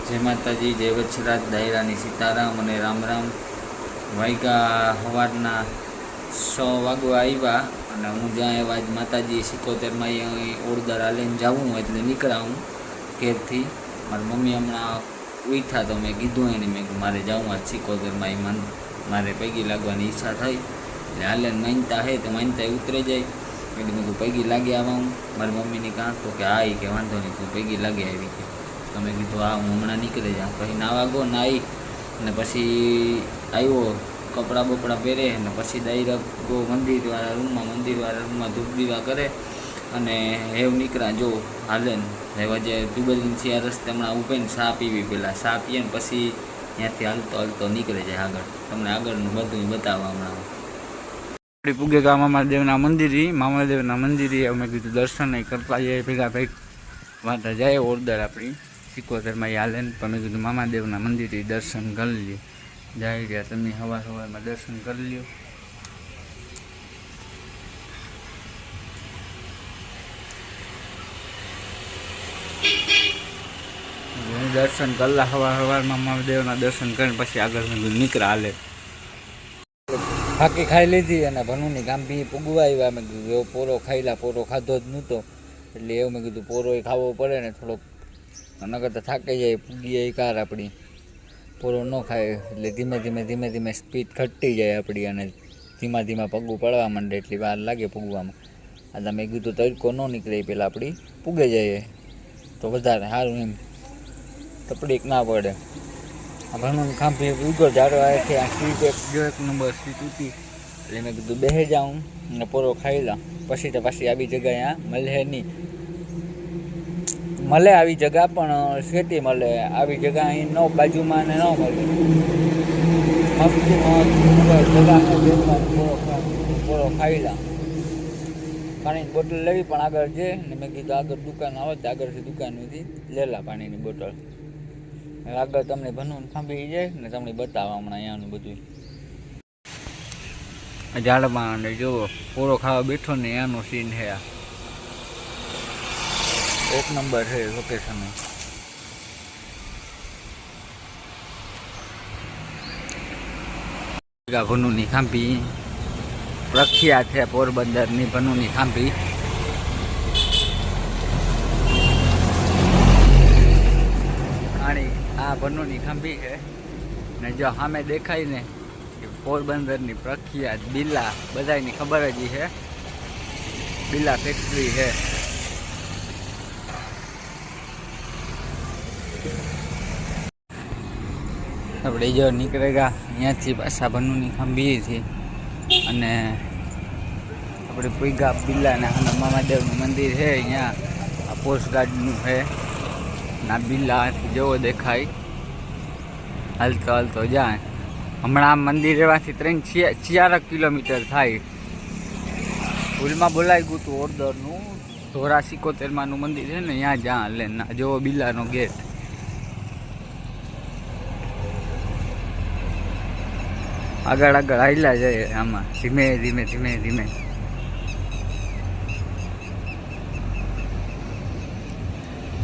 जय माताजी, जय वच्छराज, दायरानी सीताराम અને રામ રામ। વાગ્યા સવારના 6 વાગવા આવ્યા અને હું જ્યાં આવ્યા આજ માતાજી 77માં અહીં ઓળદર હાલીને જાઉં એટલે નીકળ્યા હું ઘેરથી। મારી મમ્મી હમણાં ઉઠ્યા તો મેં કીધું એને મેં મારે જાઉં આજ 77માં મારે પૈકી લાગવાની ઈચ્છા થઈ એટલે હાલે માનતા હે તો માનતા ઉતરી જાય એટલે મેં કીધું પૈકી લાગી આવા હું। મારી મમ્મીને કાં તો કે હા કે વાંધો નહીં તું પૈકી લાગી આવી કે તો મેં કીધું હા હું હમણાં નીકળી જાઉં। પછી નાવા ગયો નાહી અને પછી આવ્યો કપડાં બપડા પહેરે અને પછી ડાયરેક્ટ ગયો મંદિરવાળા રૂમમાં ધૂપ દીવા કરે અને હેવ નીકળ્યા જો હાલે ને હવે જે ટ્યુબવેલની છે આ રસ્તે હમણાં ઊભીને ચા પીવી, પહેલાં ચા પીએ ને પછી ત્યાંથી હાલતો નીકળી જાય આગળ। તમને આગળનું બધું બતાવવા હમણાં પૂગે ગા મામાદેવના મંદિરે અમે કીધું દર્શન કરતા જઈએ ભેગા વાંધા જાય ઓળદર આપણી 77માં હાલે ને પણ મેં કીધું મામાદેવના મંદિરે દર્શન કરી લઈએ। જાય રહ્યા તમે સવારમાં દર્શન કરી લ્યો। દર્શન કરલા સવારમાં મામાદેવના દર્શન કરીને પછી આગળ નીકળ્યા હાલે। ફાંકી ખાઈ લીધી અને ભનુની ગાંભી પૂગવા આવ્યા। મેં કીધું એવો પોરો ખાઈલા, પોરો ખાધો જ નહોતો એટલે એવું મેં કીધું પોરો એ ખાવો પડે ને થોડોક, નકર તો થાકી જાય પૂગીએ કાર આપણી। પોરો ન ખાય એટલે ધીમે ધીમે સ્પીડ ઘટતી જાય આપણી અને ધીમા પગું પડવા માંડે એટલી વાર લાગે પૂગવામાં। આ મેં કીધું તડકો ન નીકળે પહેલાં આપણી પૂગે જાય તો વધારે સારું એમ તકલીફ ના પડે। આ ભણવાનું ખાંભી ઉગર જાડો આવે આ સીટ એક નંબર સીટ ઉઠી એટલે મેં કીધું બેસી જાઉં અને પોરો ખાઈ લઉં પછી તો પાછી આવી જગ્યાએ આ મળે નહીં, મળે આવી જગ્યા પણ શેતી મળે, આવી જગ્યા અહીં ન બાજુમાં ને ન મળે। પોરો ખાઈ લઉં, પાણીની બોટલ લેવી પણ આગળ છે ને મેં કીધું આગળ દુકાન આવે તો આગળથી દુકાનમાંથી લેલા પાણીની બોટલ આગળ તમને ભનવું ખાંભી જાય ને તમને બતાવવા હમણાં અહીંયાનું બધું ઝાડમાં અને જુઓ પોરો ખાવા બેઠો ને એનો સીન છે આ એક નંબર છે લોકેશન। ભનુની ખાંભી પ્રખ્યાત છે પોરબંદરની ભનુની ખાંભી। આ ભનુની ખાંભી છે ને જો સામે દેખાય ને પોરબંદરની પ્રખ્યાત બિરલા બધાની ખબર જ છે, બિરલા ફેક્ટરી છે। આપણે જો નીકળેગા અહીંયાથી પાછા ભનુની ખાંભીથી અને આપણે પૂગા બિરલાના સામે મામાદેવનું મંદિર છે અહીંયા આ પોસ્ટગાર્ડનું છે ના બિરલા જેવો દેખાય હાલતો જાય। હમણાં આ મંદિર રહેવાથી 3-4 કિલોમીટર થાય। ભૂલમાં બોલાઈ ગયું હતું ઓળદરનું ધોરા 77માંનું મંદિર છે ને ત્યાં જ્યાં લે ના જેવો બિરલાનો ગેટ। આગળ હાલ્યા જાય આમાં ધીમે।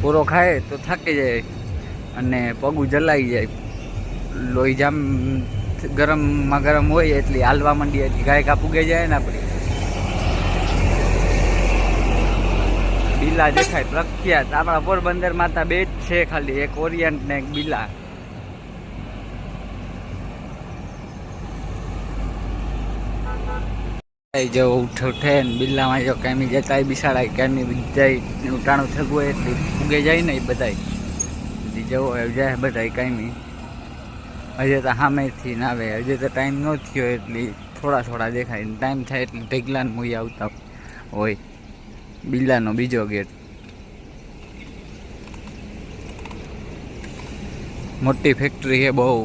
પૂરો ખાય તો થાકી જાય અને પગું જલાઈ જાય, લોહી જામ ગરમ હોય એટલે હાલવા માંડીએ એટલે ગાયકા પૂગે જાય ને આપણી। બિરલા દેખાય પ્રખ્યાત આપણા પોરબંદર માતા બે જ છે ખાલી, એક ઓરિયન્ટ ને એક બિરલા। જો ઉઠે ને બિરલામાં જો કાયમી જતા બિસાડાય કાયમી જાય ઉટાણું થતું હોય એટલે ઉગે જાય ને એ બધાય જવો જાય બધાય કાયમી। હજે તો સામેથી ના આવે, હજે તો ટાઈમ ન થયો એટલે થોડા દેખાય, ટાઈમ થાય એટલે ઢેગલાને મૂઈ આવતા હોય। બિરલાનો બીજો ગેટ મોટી ફેક્ટરી છે બહુ।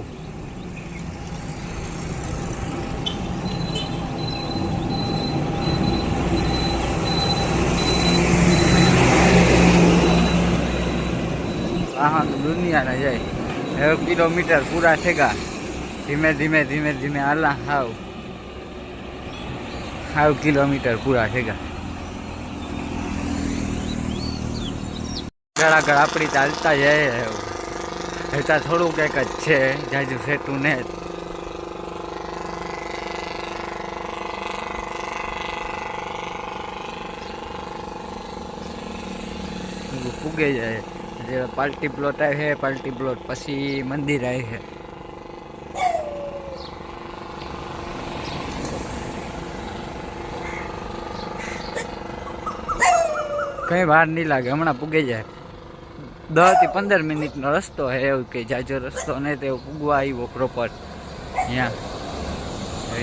હા તો દુનિયા ના જાય 1 કિલોમીટર પૂરા થેગા ધીમે હાલા હાવ કિલોમીટર પૂરા થેગા। આગળ આપણી ચાલતા જાય હેતા થોડું કંઈક જ છે, જાજુ સેટું ને પૂગે જાય. જે પાર્ટી પ્લોટ આવે છે, પાર્ટી પ્લોટ પછી મંદિર આવે છે. કઈ વાર નહીં લાગે, હમણાં પૂગે જાય. 10 થી 15 મિનિટનો રસ્તો છે, એવું કે જાજો રસ્તો નહીં તો પૂગવા આવ્યો પ્રોપર અહીંયા.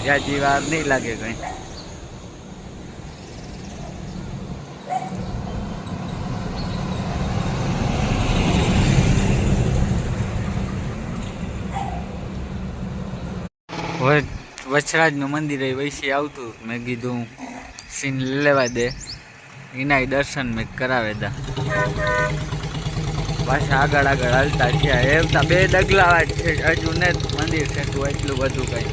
જાજી વાર નહીં લાગે કઈ. વછરાજનું મંદિર વૈસી આવતું, મેં કીધું સીન લેવા દે, એના દર્શન મેં કરાવે દા. પાછા આગળ હાલતા થયા. એવતા 2 ડગલા હજુ ને મંદિર થતું, એટલું બધું કઈ.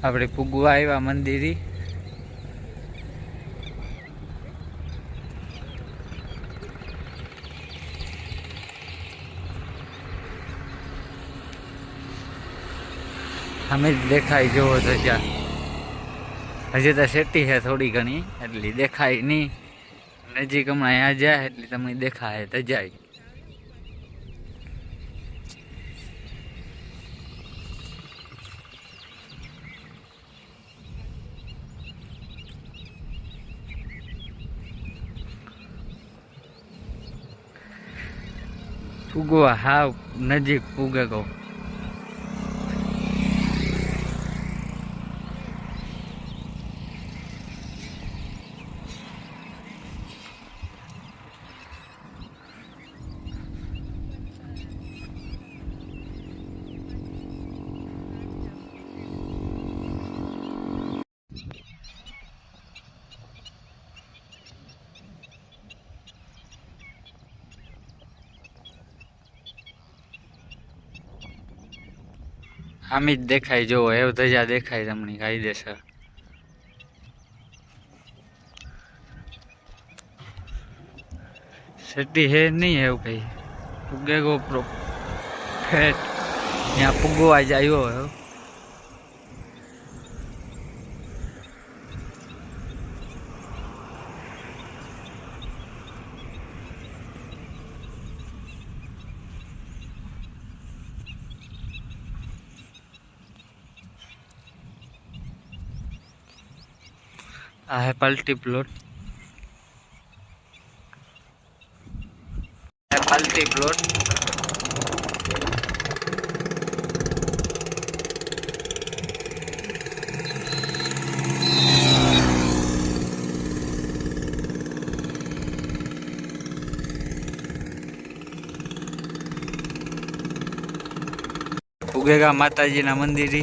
આપણે પૂગવા આવ્યા મંદિરે. અમે દેખાય જોવો તો જ્યાં હજી તો સેટી છે થોડી ઘણી, એટલી દેખાય નહીં. નજીક હમણાં અહીંયા જાય એટલી તમને દેખાય તો જાય. પૂગવા હાવ નજીક પૂગે કહો. આમ જ દેખાય, જોવો એવું ધજા દેખાય તમને કાયદેસર. સેટી હે નહીં એવું કઈ. પૂગે ગો ફેટ ત્યાં પૂગવા જ આવ્યો. આ હે પાર્ટી પ્લોટ. પાર્ટી પ્લોટ ઉગેગા માતાજીના મંદિરે.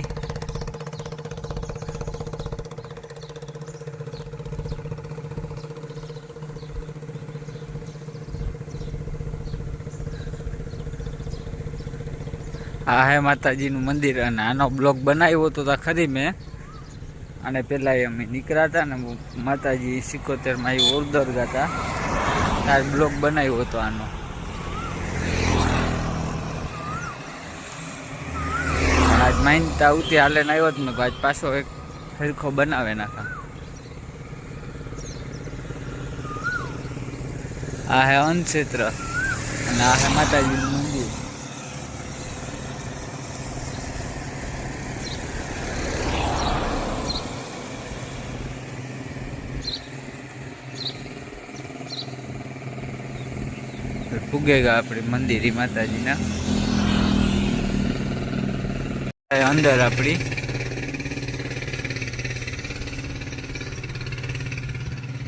આ હે માતાજીનું મંદિર. અને આનો બ્લોગ બનાવ્યો હતો તો ખરી મેં. અને પહેલાં અમે નીકળ્યા હતા ને માતાજી 77માં એ ઓરદર ગાતા, તાર બ્લોગ બનાવ્યો હતો આનો. આજ માઇનતા ઉતી હાલે ને આવ્યો જ મેં આજ પાછો એક સરખો બનાવે નાખા. આ હે અન્નક્ષેત્ર અને આ હે માતાજીનું મંદિર. પૂગેગા આપણે મંદિર માતાજીના અંદર. આપણી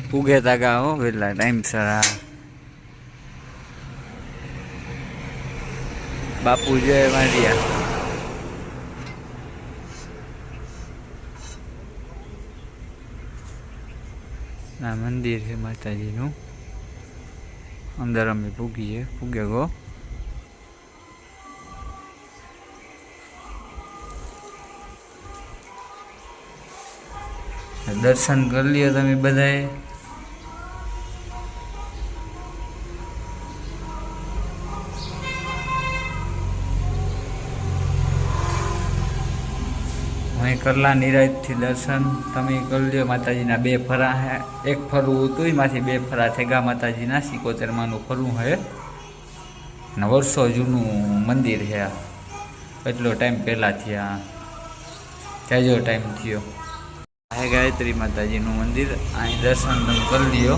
પૂગે તાગા હો પેલા ટાઈમ સર. બાપુ જય વાંડિયા. ના મંદિર છે માતાજીનું. અંદર અમે પૂગીએ. પૂગે ગો દર્શન કરી લ્યો તમે બધાએ. અમે કરલા નિરાજથી દર્શન તમે કરી લ્યો માતાજીના 2 ફરા હે, એક ફરવું હતું એમાંથી 2 ફરા થેગા માતાજીના 71માનું ફરવું હે ને વર્ષો જૂનું મંદિર છે આ, એટલો ટાઈમ પહેલાં થયા જાજો ટાઈમ થયો. આ ગાયત્રી માતાજીનું મંદિર, અહીં દર્શન તમે કરી લ્યો.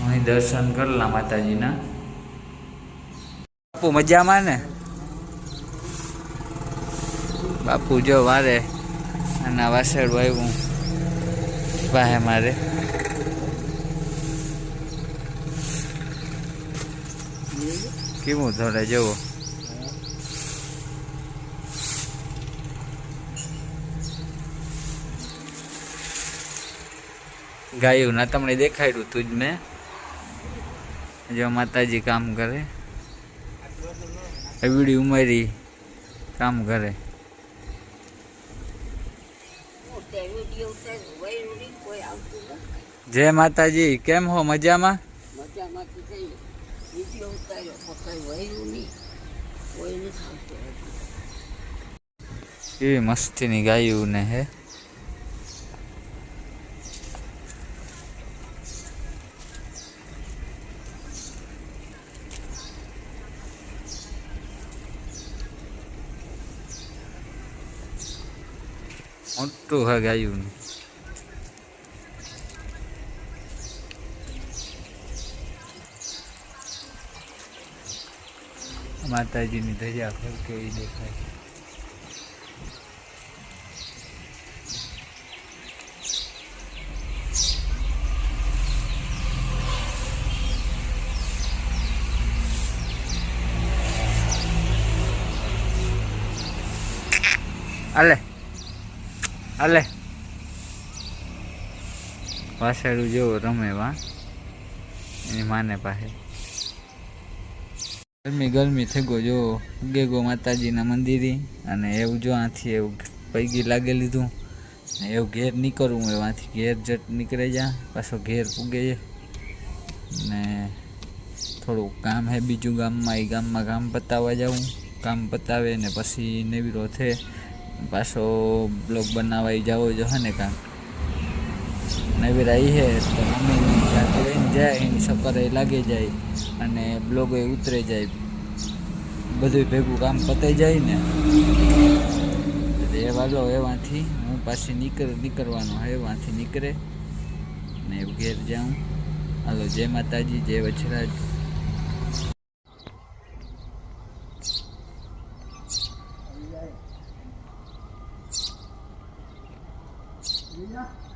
અહીં દર્શન કરલા માતાજીના. બાપુ મજામાં ને? બાપુ જો વારે અને વાસળ વાવ્યું વાહે મારે. કેવું ધોળે જવો ગાયું ના તમને દેખાડ્યું તું જ મેં. જો માતાજી કામ કરે, એવડી ઉંમરી કામ કરે. જય માતાજી, કેમ હો? મજામાં? કેવી મસ્તીની ગાયું ને હે. મોટું હે ગાયું. માતાજીની ધજા ફરકે એ દેખાય. આલે આલે વાસળું જેવો રમે વા એની માને પાસે. ગરમી થઈ ગયો જો ગેગો માતાજીના મંદિરે, અને એવું જો આથી એવું પૈગી લાગી લીધું ને એવું ઘેર નીકળવું, એવાથી ઘેર જટ નીકળે જા પાછો ઘેર પૂગે ને થોડુંક કામ હે બીજું ગામમાં, એ ગામમાં કામ પતાવવા જાઉં. કામ પતાવે ને પછી નેવીરો થે પાછો બ્લોગ બનાવવા જાવો જો હે ને કામ નવીરા એ હે તો મમ્મીની સાથે લઈને જાય, એની સફરે લાગી જાય અને બ્લોગ એ ઉતરે જાય, બધું ભેગું કામ પતાઈ જાય ને એ વાલો એવાથી હું પાછી નીકળવાનો હે, એવાથી નીકળે ને એવું ઘેર જાઉં. હાલો, જય માતાજી, જય વછરાજ. Yeah.